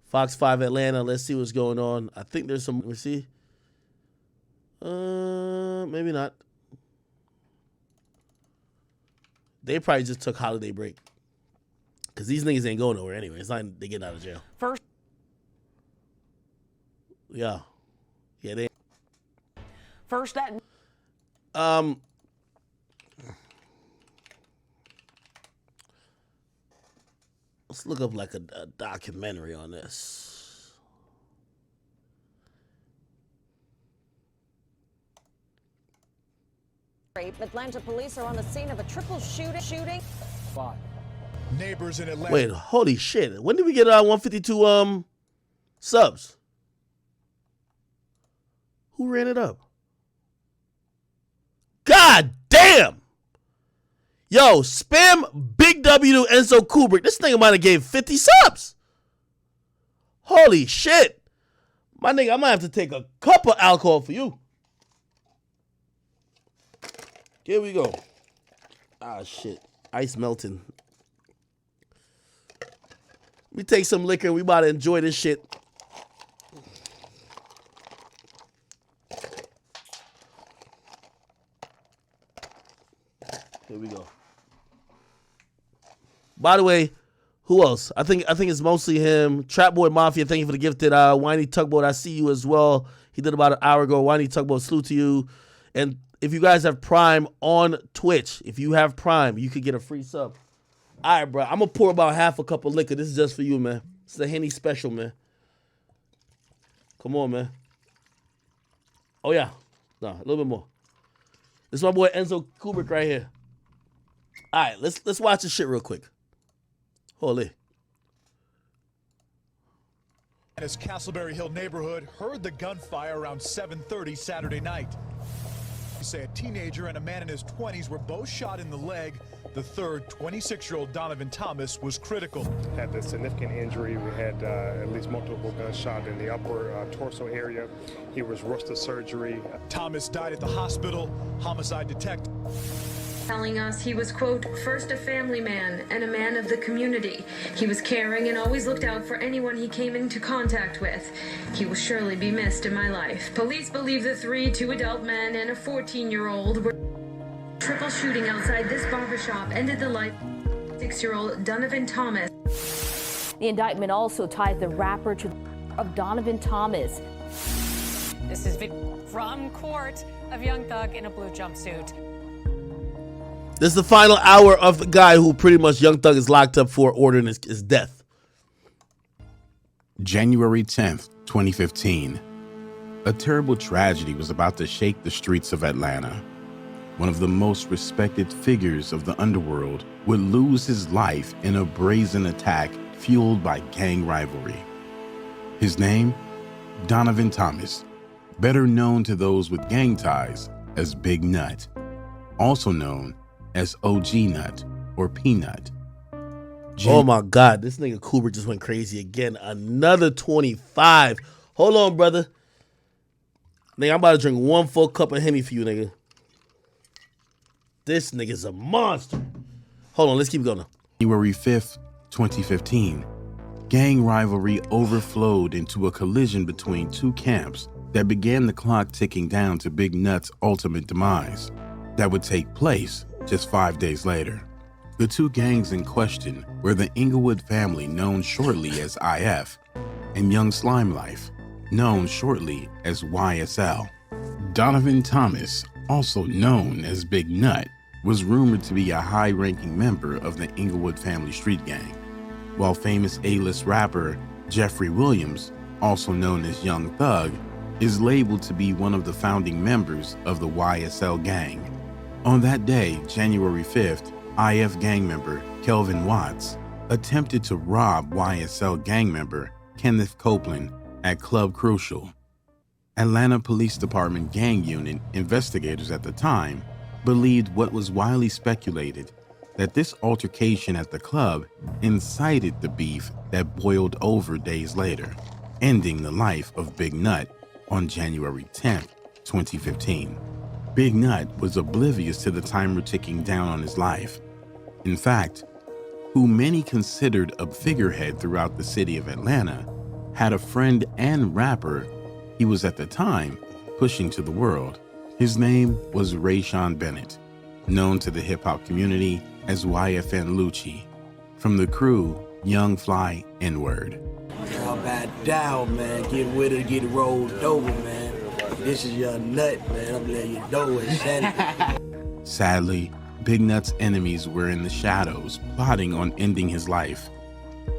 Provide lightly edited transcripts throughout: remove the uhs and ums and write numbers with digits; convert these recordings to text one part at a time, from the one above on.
Fox 5 Atlanta. Let's see what's going on. I think there's some. Let me see. Maybe not. They probably just took holiday break. Because these niggas ain't going nowhere anyway. It's not they getting out of jail. First. Yeah. Yeah, they. First that. Let's look up like a documentary on this. Atlanta police are on the scene of a triple shooting. Neighbors in Atlanta. Wait, holy shit. When did we get 152 subs? Who ran it up? God damn! Yo, spam Big W to Enzo Kubrick. This nigga might have gave 50 subs. Holy shit. My nigga, I might have to take a cup of alcohol for you. Here we go. Ah, shit. Ice melting. We take some liquor. We about to enjoy this shit. Here we go. By the way, who else? I think it's mostly him. Trap Boy Mafia, thank you for the gifted. Whiny Tugboat, I see you as well. He did about an hour ago. Whiny Tugboat, salute to you. And if you guys have Prime on Twitch, if you have Prime, you could get a free sub. All right, bro. I'm going to pour about half a cup of liquor. This is just for you, man. It's a Henny special, man. Come on, man. Oh, yeah. No, a little bit more. This is my boy Enzo Kubrick right here. All right, let's watch this shit real quick. Holy. His Castleberry Hill neighborhood heard the gunfire around 7:30 Saturday night. You say a teenager and a man in his 20s were both shot in the leg. The third, 26-year-old Donovan Thomas, was critical. Had a significant injury. We had at least multiple gunshots in the upper torso area. He was rushed to surgery. Thomas died at the hospital. Homicide detective telling us he was, quote, first a family man and a man of the community. He was caring and always looked out for anyone he came into contact with. He will surely be missed in my life. Police believe the two adult men and a 14-year-old were triple shooting outside this barbershop ended the life of 6-year-old Donovan Thomas. The indictment also tied the rapper to of Donovan Thomas. This is from court of Young Thug in a blue jumpsuit. This is the final hour of the guy who pretty much Young Thug is locked up for ordering his death. January 10th, 2015. A terrible tragedy was about to shake the streets of Atlanta. One of the most respected figures of the underworld would lose his life in a brazen attack fueled by gang rivalry. His name? Donovan Thomas, better known to those with gang ties as Big Nut, also known as OG Nut or Peanut. Oh my God, this nigga Kubrick just went crazy again. Another 25. Hold on, brother. Nigga, I'm about to drink one full cup of Henny for you, nigga. This nigga's a monster. Hold on, let's keep going. January 5th, 2015. Gang rivalry overflowed into a collision between two camps that began the clock ticking down to Big Nut's ultimate demise that would take place just 5 days later. The two gangs in question were the Inglewood family, known shortly as IF, and Young Slime Life, known shortly as YSL. Donovan Thomas, also known as Big Nut, was rumored to be a high-ranking member of the Inglewood family street gang, while famous A-list rapper Jeffrey Williams, also known as Young Thug, is labeled to be one of the founding members of the YSL gang. On that day, January 5th, IF gang member Kelvin Watts attempted to rob YSL gang member Kenneth Copeland at Club Crucial. Atlanta Police Department gang unit investigators at the time believed what was widely speculated, that this altercation at the club incited the beef that boiled over days later, ending the life of Big Nut on January 10th, 2015. Big Nut was oblivious to the timer ticking down on his life. In fact, who many considered a figurehead throughout the city of Atlanta, had a friend and rapper he was at the time pushing to the world. His name was Rayshawn Bennett, known to the hip-hop community as YFN Lucci. From the crew, Young Fly N-Word. How about down, man? Get with it, get it rolled over, man. This is your nut, man. I'm letting you know it's Sadly, Big Nut's enemies were in the shadows, plotting on ending his life.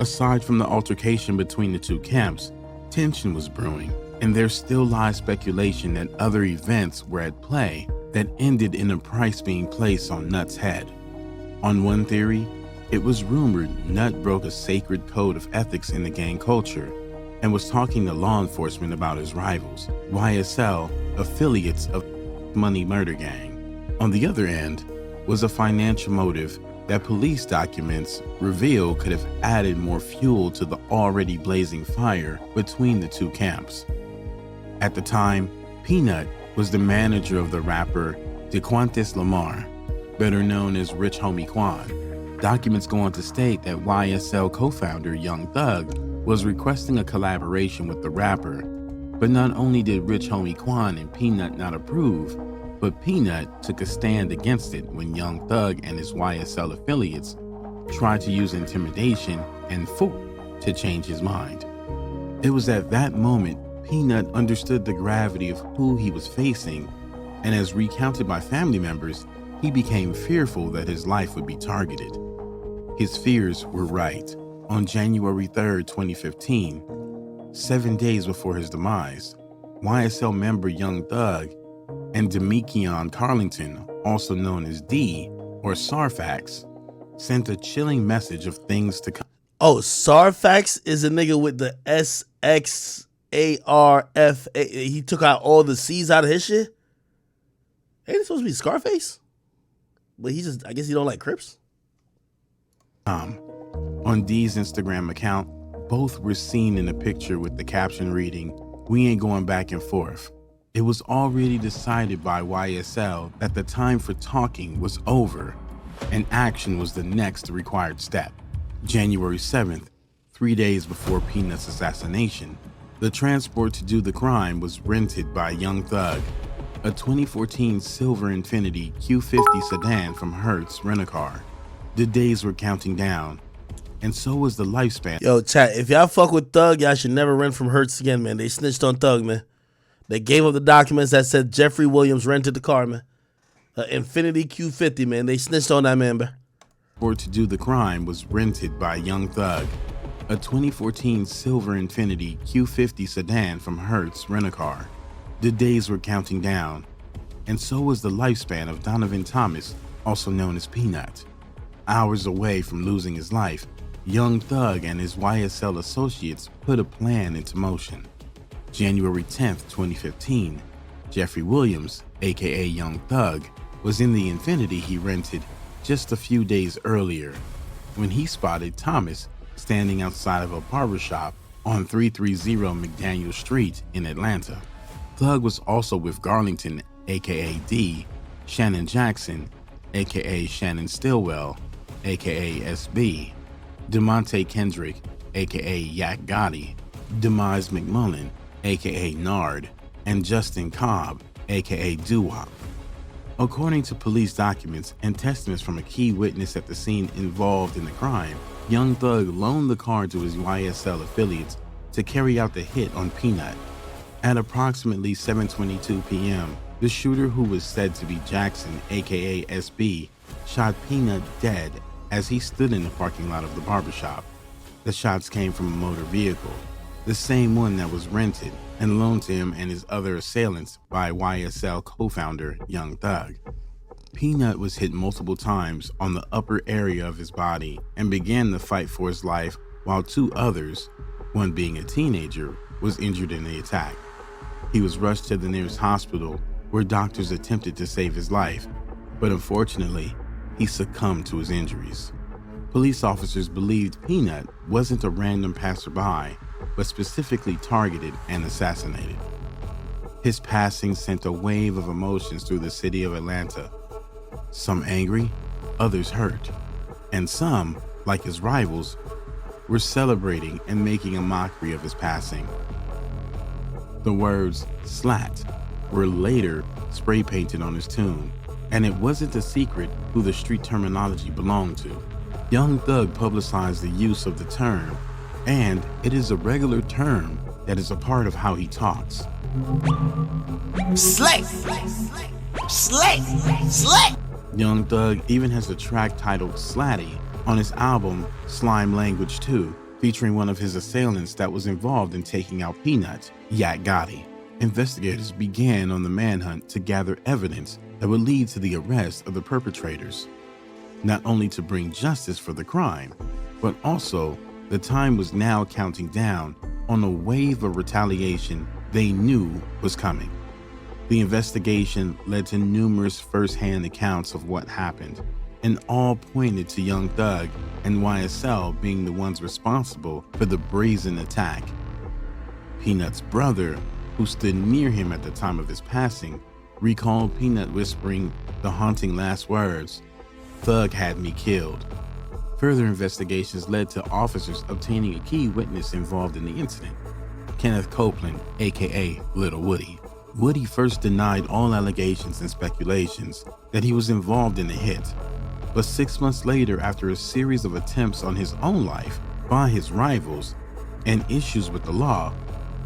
Aside from the altercation between the two camps, tension was brewing, and there still lies speculation that other events were at play that ended in a price being placed on Nut's head. On one theory, it was rumored Nut broke a sacred code of ethics in the gang culture and was talking to law enforcement about his rivals, YSL, affiliates of Money Murder Gang. On the other end was a financial motive that police documents reveal could have added more fuel to the already blazing fire between the two camps. At the time, Peanut was the manager of the rapper DeQuantis Lamar, better known as Rich Homie Quan. Documents go on to state that YSL co-founder Young Thug was requesting a collaboration with the rapper, but not only did Rich Homie Quan and Peanut not approve, but Peanut took a stand against it when Young Thug and his YSL affiliates tried to use intimidation and force to change his mind. It was at that moment Peanut understood the gravity of who he was facing, and as recounted by family members, he became fearful that his life would be targeted. His fears were right. On January 3, 2015, 7 days before his demise, YSL member Young Thug and Demikion Carlington, also known as D or Sarfax, sent a chilling message of things to come. Oh, Sarfax is a nigga with the SXARFA. He took out all the C's out of his shit? Ain't it supposed to be Scarface? But I guess he don't like Crips. On D's Instagram account, both were seen in a picture with the caption reading, "We ain't going back and forth." It was already decided by YSL that the time for talking was over and action was the next required step. January 7th, 3 days before Peanut's assassination, the transport to do the crime was rented by Young Thug, a 2014 silver Infiniti Q50 sedan from Hertz Rent-A-Car. The days were counting down, and so was the lifespan. Yo, chat, if y'all fuck with Thug, y'all should never rent from Hertz again, man. They snitched on Thug, man. They gave up the documents that said Jeffrey Williams rented the car, man. Infiniti Q50, man. They snitched on that man, man. Or to do the crime was rented by Young Thug, a 2014 silver Infiniti Q50 sedan from Hertz Rent-A-Car. The days were counting down, and so was the lifespan of Donovan Thomas, also known as Peanut. Hours away from losing his life, Young Thug and his YSL associates put a plan into motion. January 10th, 2015, Jeffrey Williams, aka Young Thug, was in the Infiniti he rented just a few days earlier when he spotted Thomas standing outside of a barbershop on 330 McDaniel Street in Atlanta. Thug was also with Garlington, aka D, Shannon Jackson, aka Shannon Stillwell, aka SB, DeMonte Kendrick, aka Yak Gotti, Demise McMullen, aka Nard, and Justin Cobb, aka Doo-Wop. According to police documents and testaments from a key witness at the scene involved in the crime, Young Thug loaned the car to his YSL affiliates to carry out the hit on Peanut. At approximately 7:22 p.m., the shooter, who was said to be Jackson, aka SB, shot Peanut dead as he stood in the parking lot of the barbershop. The shots came from a motor vehicle, the same one that was rented and loaned to him and his other assailants by YSL co-founder Young Thug. Peanut was hit multiple times on the upper area of his body and began the fight for his life, while two others, one being a teenager, was injured in the attack. He was rushed to the nearest hospital where doctors attempted to save his life, but unfortunately, he succumbed to his injuries. Police officers believed Peanut wasn't a random passerby, but specifically targeted and assassinated. His passing sent a wave of emotions through the city of Atlanta. Some angry, others hurt, and some, like his rivals, were celebrating and making a mockery of his passing. The words "slat" were later spray painted on his tomb, and it wasn't a secret who the street terminology belonged to. Young Thug publicized the use of the term, and it is a regular term that is a part of how he talks. Slay! Slay! Slay! Young Thug even has a track titled Slatty on his album Slime Language 2, featuring one of his assailants that was involved in taking out Peanut, Yak Gotti. Investigators began on the manhunt to gather evidence that would lead to the arrest of the perpetrators, not only to bring justice for the crime, but also the time was now counting down on a wave of retaliation they knew was coming. The investigation led to numerous first-hand accounts of what happened, and all pointed to Young Thug and YSL being the ones responsible for the brazen attack. Peanut's brother, who stood near him at the time of his passing, recalled Peanut whispering the haunting last words, "Thug had me killed." Further investigations led to officers obtaining a key witness involved in the incident, Kenneth Copeland, aka Little Woody. Woody first denied all allegations and speculations that he was involved in the hit, but 6 months later, after a series of attempts on his own life by his rivals and issues with the law,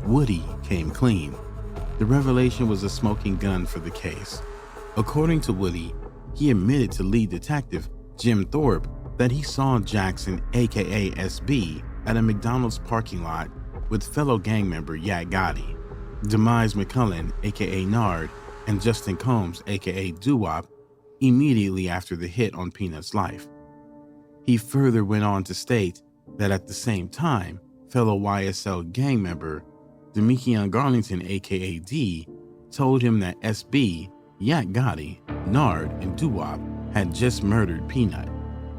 Woody came clean. The revelation was a smoking gun for the case. According to Woody, he admitted to lead detective Jim Thorpe that he saw Jackson, aka SB, at a McDonald's parking lot with fellow gang member Yak Gotti, Demise McCullen, aka Nard, and Justin Combs, aka Doo-Wop, immediately after the hit on Peanut's life. He further went on to state that at the same time, fellow YSL gang member Demikian Garlington, aka D, told him that SB, Yak Gotti, Nard, and Doo-Wop had just murdered Peanut.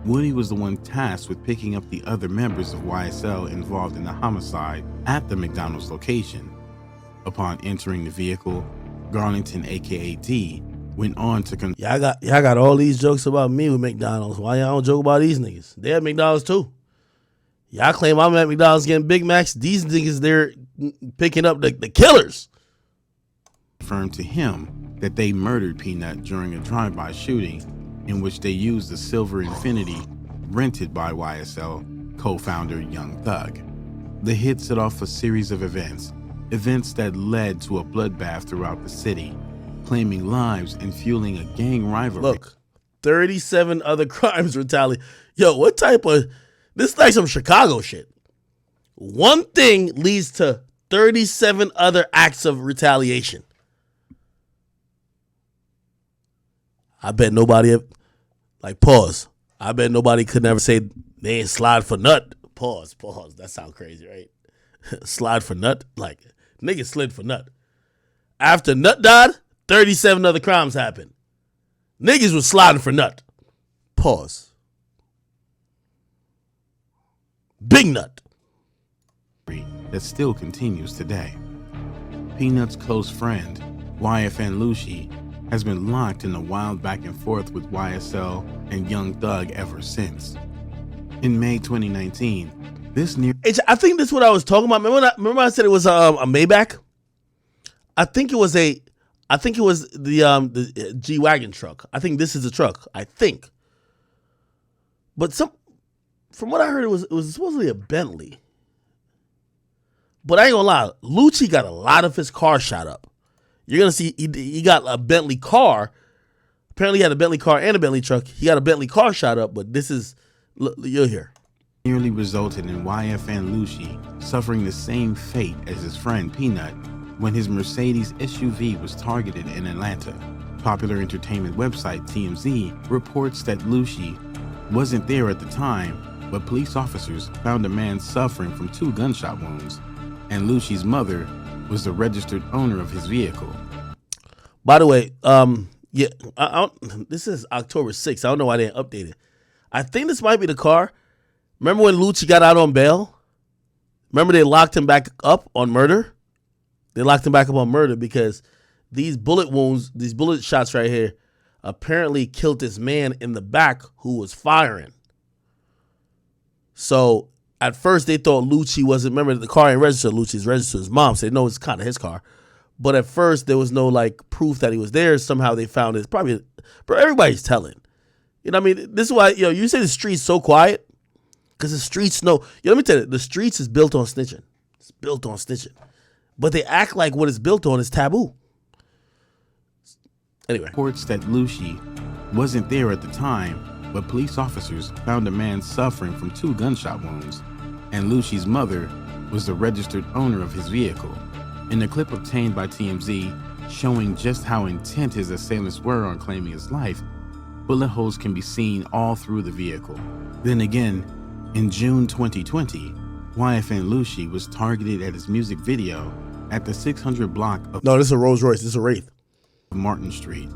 Woody was the one tasked with picking up the other members of YSL involved in the homicide at the McDonald's location. Upon entering the vehicle, Garlington, aka D, went on to Y'all got all these jokes about me with McDonald's. Why y'all don't joke about these niggas? They at McDonald's too. Y'all claim I'm at McDonald's getting Big Macs. These niggas, they're picking up the killers. Confirmed to him that they murdered Peanut during a drive-by shooting in which they used the silver Infinity rented by YSL co-founder Young Thug. The hit set off a series of events that led to a bloodbath throughout the city, claiming lives and fueling a gang rivalry. Look, 37 other crimes retaliate. Yo, what type of... This is like some Chicago shit. One thing leads to 37 other acts of retaliation. I bet nobody... Like, pause. I bet nobody could never say they ain't slide for nut. Pause. That sounds crazy, right? Slide for nut? Like, niggas slid for nut. After Nut died, 37 other crimes happened. Niggas was sliding for nut. Pause. Big nut. That still continues today. Peanut's close friend, YFN Lucci, has been locked in a wild back and forth with YSL and Young Thug ever since. In May 2019, I think this is what I was talking about. Remember I said it was a Maybach? I think it was the G-Wagon truck. I think this is the truck. I think. But from what I heard, it was supposedly a Bentley. But I ain't gonna lie, Lucci got a lot of his car shot up. You're gonna see he got a Bentley car. Apparently he had a Bentley car and a Bentley truck. He got a Bentley car shot up, but this is, you'll hear. Nearly resulted in YFN Lucci suffering the same fate as his friend Peanut when his Mercedes SUV was targeted in Atlanta. Popular entertainment website TMZ reports that Lucci wasn't there at the time, but police officers found a man suffering from 2 gunshot wounds, and Lucci's mother was the registered owner of his vehicle. By the way, this is October 6th. I don't know why they didn't update it. I think this might be the car. Remember when Lucci got out on bail? Remember they locked him back up on murder? They locked him back up on murder because these bullet wounds, these bullet shots right here, apparently killed this man in the back who was firing. So at first they thought Lucci wasn't, remember the car ain't registered, Lucci's registered his mom, so they know it's kind of his car. But at first there was no like proof that he was there. Somehow they found it. Probably, bro, everybody's telling. You know what I mean? This is why, you say the street's so quiet, because the streets know. Let me tell you, the streets is built on snitching. It's built on snitching. But they act like what it's built on is taboo. Anyway. Reports that Lucci wasn't there at the time, but police officers found a man suffering from 2 gunshot wounds, and Lucci's mother was the registered owner of his vehicle. In a clip obtained by TMZ showing just how intent his assailants were on claiming his life, bullet holes can be seen all through the vehicle. Then again, in June 2020, YFN Lucci was targeted at his music video at the 600 block of No, this is a Rolls Royce. This is a Wraith. Martin Street.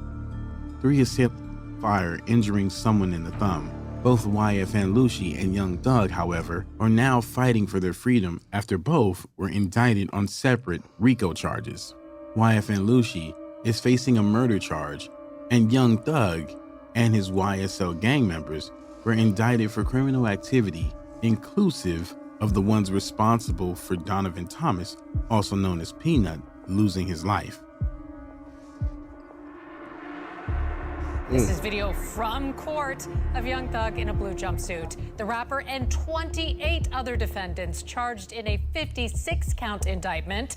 3 assailants fire, injuring someone in the thumb. Both YFN Lucci and Young Thug, however, are now fighting for their freedom after both were indicted on separate RICO charges. YFN Lucci is facing a murder charge, and Young Thug and his YSL gang members were indicted for criminal activity, inclusive of the ones responsible for Donovan Thomas, also known as Peanut, losing his life. This is video from court of Young Thug in a blue jumpsuit. The rapper and 28 other defendants charged in a 56-count indictment.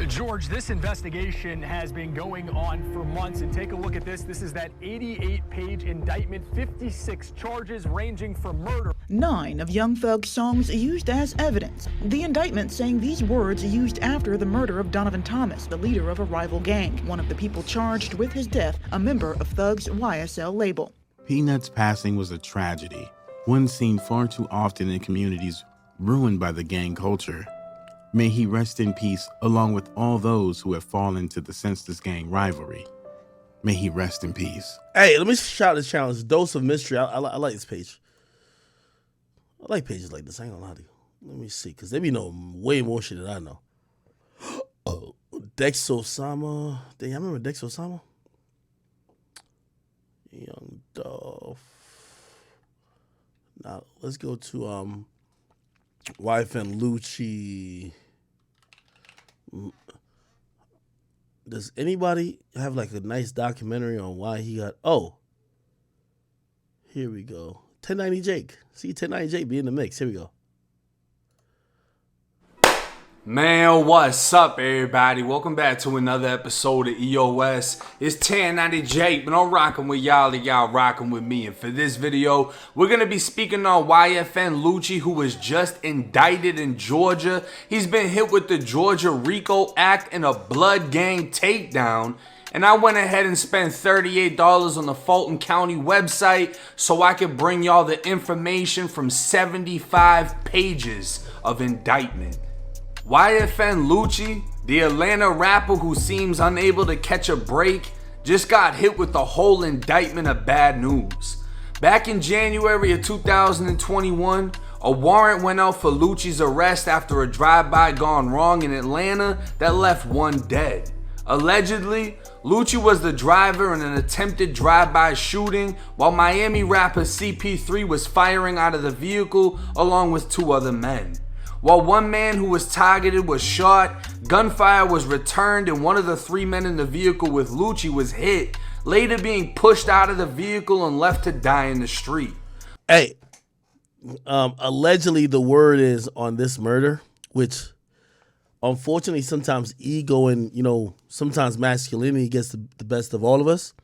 George, this investigation has been going on for months, and take a look at this. This is that 88-page indictment, 56 charges ranging from murder. 9 of Young Thug's songs used as evidence. The indictment saying these words used after the murder of Donovan Thomas, the leader of a rival gang. One of the people charged with his death, a member of Thug's YSL label. Peanut's passing was a tragedy, one seen far too often in communities ruined by the gang culture. May he rest in peace along with all those who have fallen to the senseless gang rivalry. May he rest in peace. Hey, let me shout this challenge. Dose of Mystery. I like this page. I like pages like this. I ain't gonna lie to you. Let me see, because they be knowing way more shit than I know. Oh, Dex Osama. Dang, I remember Dex Osama. Young Dolph. Now, let's go to YFN Lucci. Does anybody have like a nice documentary on why he got... Oh. Here we go. 1090 Jake. See 1090 Jake be in the mix. Here we go. Man, what's up, everybody? Welcome back to another episode of EOS. It's 1090 Jake, but I'm rocking with y'all and y'all rocking with me. And for this video, we're going to be speaking on YFN Lucci, who was just indicted in Georgia. He's been hit with the Georgia RICO Act and a blood gang takedown. And I went ahead and spent $38 on the Fulton County website so I could bring y'all the information from 75 pages of indictment. YFN Lucci, the Atlanta rapper who seems unable to catch a break, just got hit with the whole indictment of bad news. Back in January of 2021, a warrant went out for Lucci's arrest after a drive-by gone wrong in Atlanta that left one dead. Allegedly, Lucci was the driver in an attempted drive-by shooting while Miami rapper CP3 was firing out of the vehicle along with 2 other men. While one man who was targeted was shot, gunfire was returned and one of the 3 men in the vehicle with Lucci was hit, later being pushed out of the vehicle and left to die in the street. Hey, allegedly the word is on this murder, which unfortunately sometimes ego and, sometimes masculinity gets the best of all of us.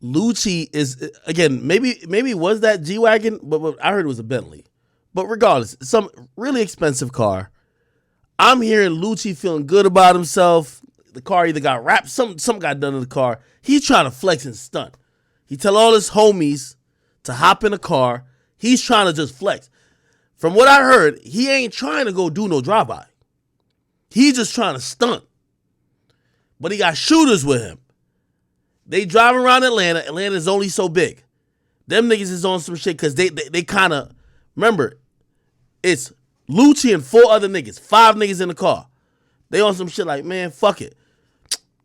Lucci is, again, maybe it was that G-Wagon, but I heard it was a Bentley. But regardless, some really expensive car. I'm hearing Lucci feeling good about himself. The car either got wrapped, something got done to the car. He's trying to flex and stunt. He tell all his homies to hop in the car. He's trying to just flex. From what I heard, he ain't trying to go do no drive-by. He's just trying to stunt. But he got shooters with him. They drive around Atlanta. Atlanta's only so big. Them niggas is on some shit because they kind of, remember, it's Lucci and 4 other niggas, 5 niggas in the car. They on some shit like, man, fuck it.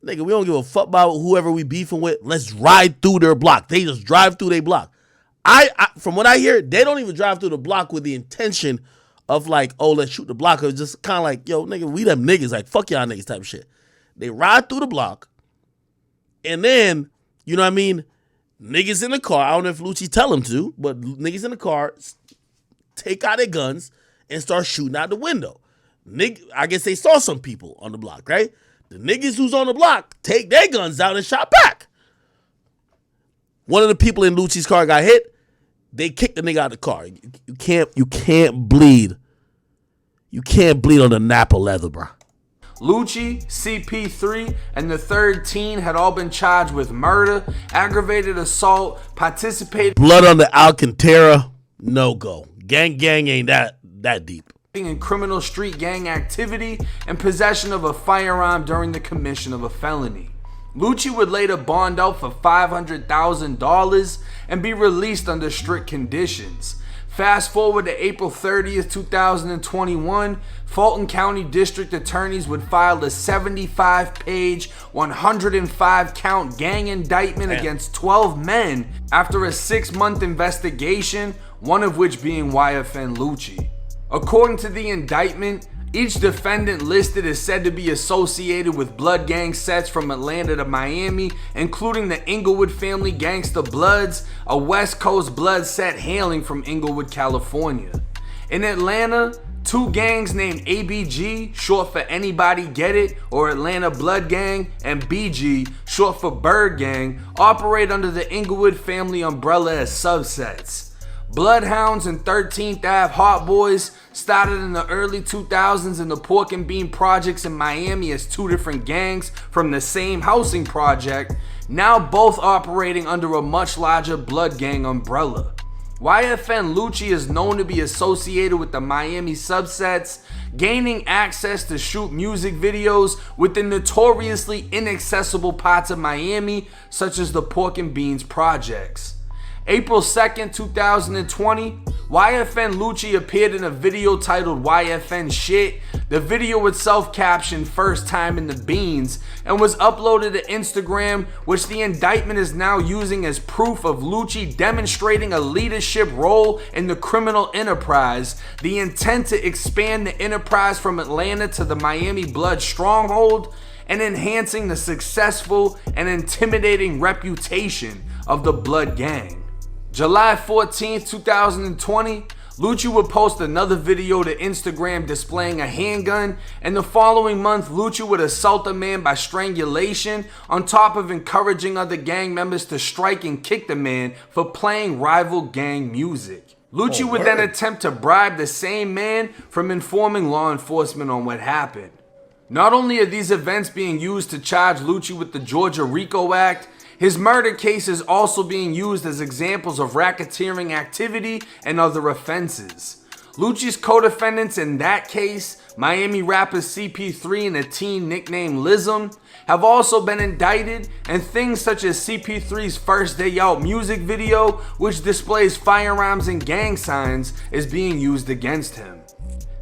Nigga, we don't give a fuck about whoever we beefing with. Let's ride through their block. They just drive through their block. I from what I hear, they don't even drive through the block with the intention of like, oh, let's shoot the block. It's just kind of like, yo, nigga, we them niggas, like, fuck y'all niggas type of shit. They ride through the block, and then, you know what I mean, niggas in the car, I don't know if Lucci tell them to, but niggas in the car take out their guns and start shooting out the window. I guess they saw some people on the block, right? The niggas who's on the block take their guns out and shot back. One of the people in Lucci's car got hit. They kicked the nigga out of the car. You can't bleed. You can't bleed on the Napa leather, bro. Lucci, CP3, and the third teen had all been charged with murder, aggravated assault, participating blood on the Alcantara, no go. Gang ain't that deep. In criminal street gang activity and possession of a firearm during the commission of a felony. Lucci would later bond out for $500,000 and be released under strict conditions. Fast forward to April 30th, 2021, Fulton County District Attorneys would file a 75-page, 105-count gang indictment against 12 men after a 6-month investigation, one of which being YFN Lucci. According to the indictment, each defendant listed is said to be associated with blood gang sets from Atlanta to Miami, including the Inglewood Family Gangsta Bloods, a West Coast blood set hailing from Inglewood, California. In Atlanta, 2 gangs named ABG, short for Anybody Get It, or Atlanta Blood Gang, and BG, short for Bird Gang, operate under the Inglewood Family umbrella as subsets. Bloodhounds and 13th Ave Hot Boys started in the early 2000s in the Pork and Bean projects in Miami as 2 different gangs from the same housing project, now both operating under a much larger blood gang umbrella. YFN Lucci is known to be associated with the Miami subsets, gaining access to shoot music videos within notoriously inaccessible parts of Miami, such as the Pork and Beans projects. April 2nd, 2020, YFN Lucci appeared in a video titled YFN Shit. The video itself captioned "First Time in the Beans" and was uploaded to Instagram, which the indictment is now using as proof of Lucci demonstrating a leadership role in the criminal enterprise, the intent to expand the enterprise from Atlanta to the Miami blood stronghold, and enhancing the successful and intimidating reputation of the blood gang. July 14th, 2020, Lucci would post another video to Instagram displaying a handgun, and the following month, Lucci would assault a man by strangulation on top of encouraging other gang members to strike and kick the man for playing rival gang music. Lucci would then attempt to bribe the same man from informing law enforcement on what happened. Not only are these events being used to charge Lucci with the Georgia RICO Act, his murder case is also being used as examples of racketeering activity and other offenses. Lucci's co-defendants in that case, Miami rapper CP3 and a teen nicknamed Lism, have also been indicted, and things such as CP3's First Day Out music video, which displays firearms and gang signs, is being used against him.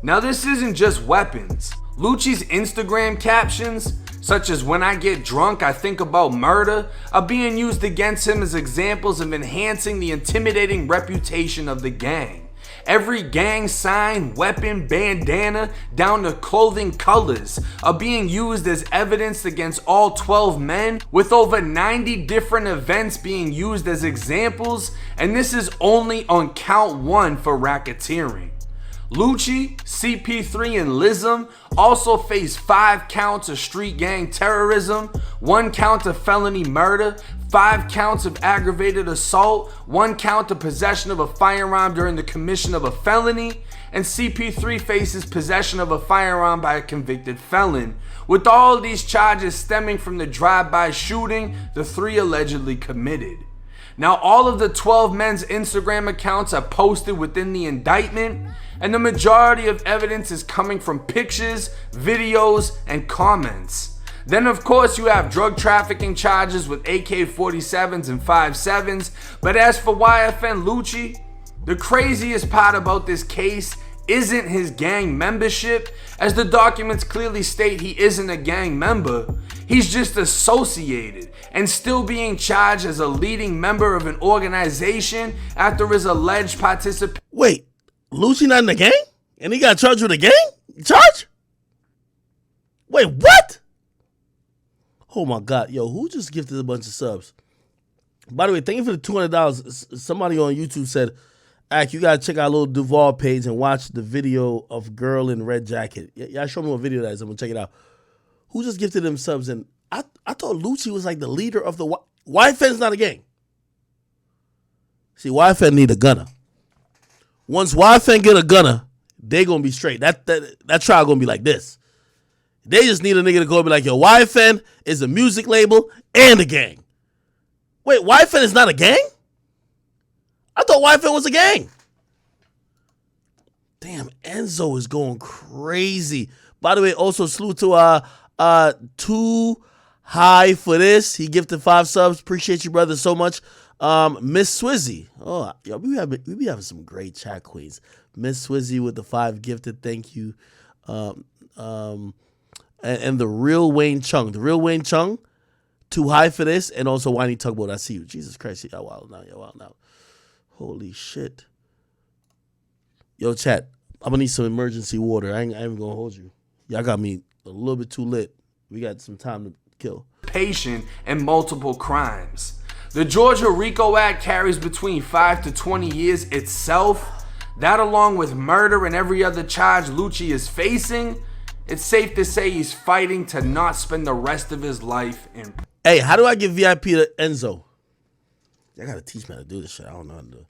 Now this isn't just weapons. Lucci's Instagram captions, such as "When I get drunk, I think about murder," are being used against him as examples of enhancing the intimidating reputation of the gang. Every gang sign, weapon, bandana, down to clothing colors are being used as evidence against all 12 men, with over 90 different events being used as examples, and this is only on count 1 for racketeering. Lucci, CP3, and Lism also face 5 counts of street gang terrorism, 1 count of felony murder, 5 counts of aggravated assault, 1 count of possession of a firearm during the commission of a felony, and CP3 faces possession of a firearm by a convicted felon, with all of these charges stemming from the drive-by shooting the 3 allegedly committed. Now, all of the 12 men's Instagram accounts are posted within the indictment, and the majority of evidence is coming from pictures, videos, and comments. Then, of course, you have drug trafficking charges with AK-47s and 5.7s, but as for YFN Lucci, the craziest part about this case isn't his gang membership, as the documents clearly state he isn't a gang member. He's just associated and still being charged as a leading member of an organization after his alleged participation. Wait, Lucci not in the gang? And he got charged with a gang charge? Wait, what? Oh my God, yo, who just gifted a bunch of subs? By the way, thank you for the $200. Somebody on YouTube said, Ak, you gotta check out our little Duval page and watch the video of Girl in Red Jacket. Y'all show me what video that is. I'm gonna check it out. Who just gifted them subs? And I thought Lucci was like the leader of the YFN's not a gang. See, YFN need a gunner. Once YFN get a gunner, they gonna be straight. That trial gonna be like this. They just need a nigga to go and be like, yo, YFN is a music label and a gang. Wait, YFN is not a gang? I thought YFN was a gang. Damn, Enzo is going crazy. By the way, also salute to Too High for this. He gifted 5 subs. Appreciate you, brother, so much. Miss Swizzy. Oh, yo, we be having some great chat queens. Miss Swizzy with the 5 gifted. Thank you. And the real Wayne Chung. The real Wayne Chung. Too High for this. And also Whiny Tugboat. I see you. Jesus Christ. Y'all wild now. Y'all wild now. Holy shit. Yo, chat. I'm going to need some emergency water. I ain't even going to hold you. Y'all got me a little bit too lit. We got some time to kill. Patient and multiple crimes. The Georgia RICO Act carries between 5 to 20 years itself. That, along with murder and every other charge Lucci is facing, it's safe to say he's fighting to not spend the rest of his life in prison. Hey, how do I give VIP to Enzo? I gotta teach me how to do this shit. I don't know how to do it.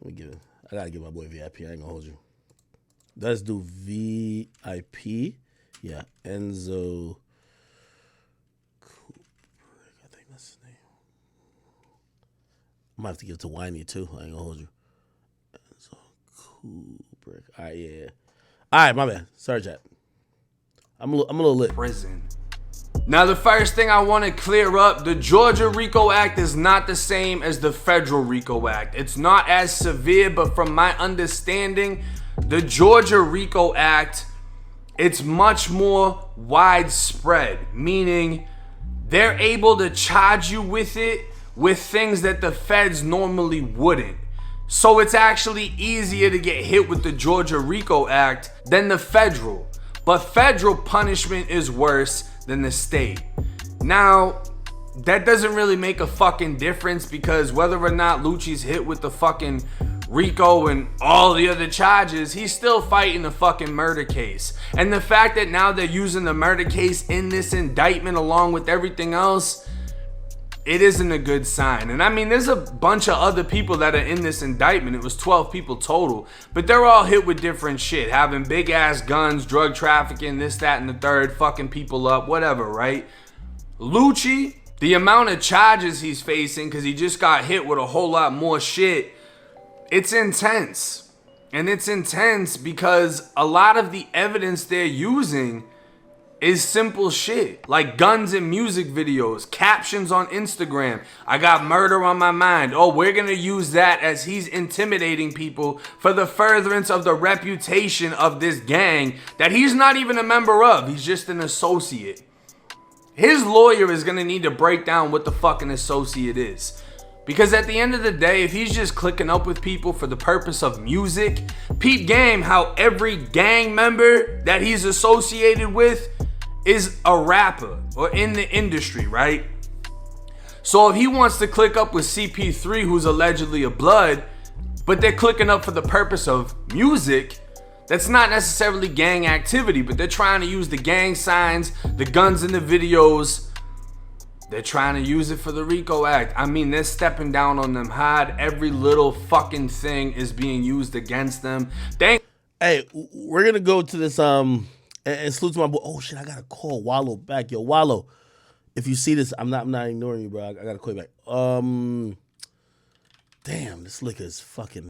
Let me give it. I gotta give my boy VIP. I ain't gonna hold you. Let's do VIP. Yeah, Enzo. I think that's his name. I might have to give it to Whiny too. I ain't gonna hold you. Enzo Kubrick. All right, yeah. All right, my bad. Sorry, chat. I'm a little lit. Prison. Now, the first thing I want to clear up, the Georgia RICO Act is not the same as the federal RICO Act. It's not as severe, but from my understanding, the Georgia RICO Act, it's much more widespread, meaning they're able to charge you with it with things that the feds normally wouldn't. So it's actually easier to get hit with the Georgia RICO Act than the federal. But federal punishment is worse than the state. Now, that doesn't really make a fucking difference, because whether or not Lucci's hit with the fucking RICO and all the other charges, he's still fighting the fucking murder case. And the fact that now they're using the murder case in this indictment along with everything else, it isn't a good sign. And I mean, there's a bunch of other people that are in this indictment. It was 12 people total, but they're all hit with different shit, having big ass guns, drug trafficking, this, that, and the third, fucking people up, whatever, right? Lucci, the amount of charges he's facing, because he just got hit with a whole lot more shit, it's intense. And it's intense because a lot of the evidence they're using is simple shit, like guns in music videos, captions on Instagram. I got murder on my mind. Oh, we're gonna use that as he's intimidating people for the furtherance of the reputation of this gang that he's not even a member of. He's just an associate. His lawyer is gonna need to break down what the fucking associate is. Because at the end of the day, if he's just clicking up with people for the purpose of music, peep game how every gang member that he's associated with is a rapper or in the industry, right? So if he wants to click up with CP3, who's allegedly a blood, but they're clicking up for the purpose of music, that's not necessarily gang activity, but they're trying to use the gang signs, the guns in the videos. They're trying to use it for the RICO Act. I mean, they're stepping down on them hard. Every little fucking thing is being used against them. Hey, we're gonna go to this and salute to my boy. Oh shit, I gotta call Wallow back. Yo, Wallow, if you see this, I'm not ignoring you, bro. I gotta call you back. Damn, this liquor is fucking